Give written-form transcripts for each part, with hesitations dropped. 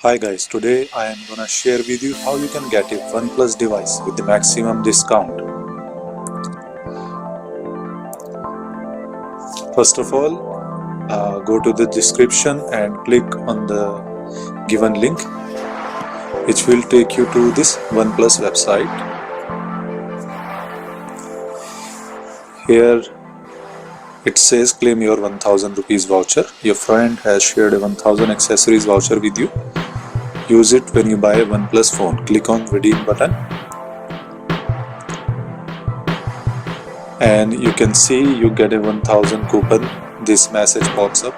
Hi guys, today I am gonna share with you how you can get a OnePlus device with the maximum discount. First of all, go to the description and click on the given link, which will take you to this OnePlus website. Here it says claim your 1000 rupees voucher. Your friend has shared a 1000 accessories voucher with you. Use it when you buy a OnePlus phone. Click on redeem button and you can see you get a 1000 coupon. This message pops up.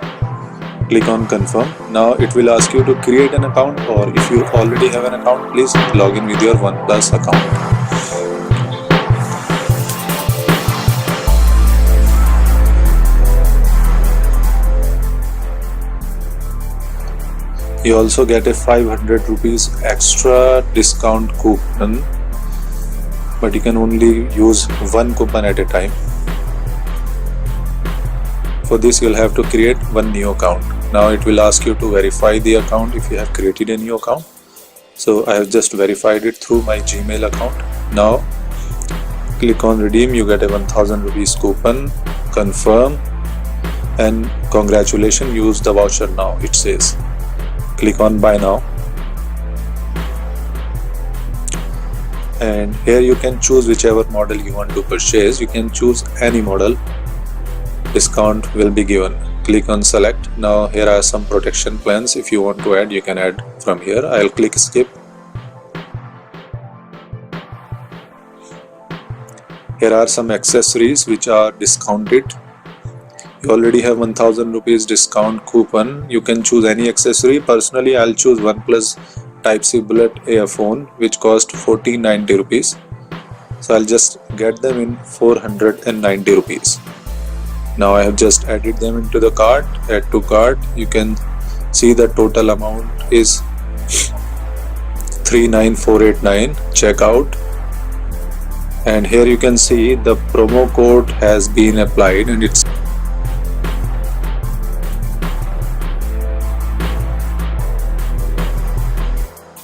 Click on confirm. Now it will ask you to create an account, or if you already have an account, please log in with your OnePlus account. You also get a 500 rupees extra discount coupon, but you can only use one coupon at a time. For this you'll have to create one new account. Now it will ask you to verify the account if you have created a new account. So I have just verified it through my Gmail account. Now click on redeem. You get a 1000 rupees coupon. Confirm and congratulations, use the voucher now, it says. Click on buy now, and here you can choose whichever model you want to purchase. You can choose any model. Discount will be given. Click on select. Now here are some protection plans. If you want to add, you can add from here. I'll click skip. Here are some accessories which are discounted. You already have 1000 rupees discount coupon. You can choose any accessory. Personally, I'll choose OnePlus Type-C Bullet earphone, which cost 1490 rupees. So I'll just get them in 490 rupees. Now I have just added them into the cart. Add to cart. You can see the total amount is 39489. Check out. And here you can see the promo code has been applied, and it's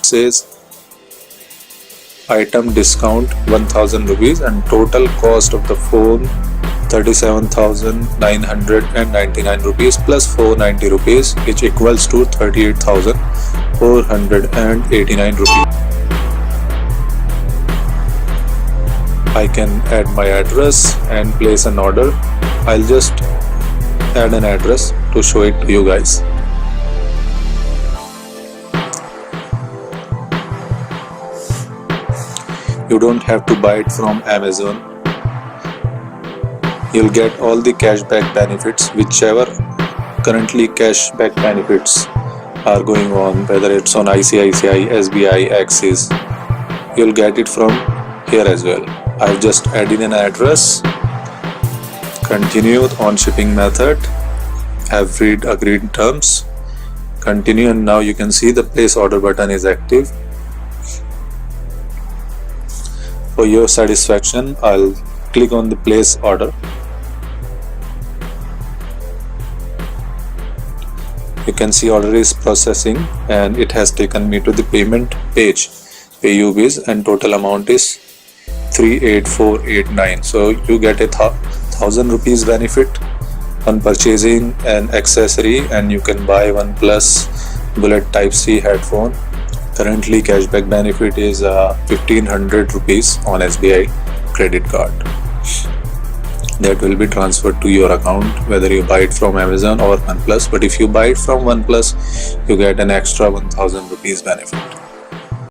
says item discount 1000 rupees and total cost of the phone 37,999 rupees plus 490 rupees, which equals to 38,489 rupees. I can add my address and place an order. I'll just add an address to show it to you guys. You don't have to buy it from Amazon. You'll get all the cashback benefits, whichever currently cashback benefits are going on, whether it's on ICICI, SBI, Axis. You'll get it from here as well. I've just added an address. Continue on shipping method. Have read agreed terms. Continue, and now you can see the place order button is active. For your satisfaction, I'll click on the place order. You can see order is processing and it has taken me to the payment page. Pay UBs and total amount is 38489. So you get a 1000 rupees benefit on purchasing an accessory, and you can buy OnePlus Bullet Type-C headphone. Currently cashback benefit is 1500 rupees on SBI credit card. That will be transferred to your account whether you buy it from Amazon or OnePlus. But if you buy it from OnePlus, you get an extra 1000 rupees benefit.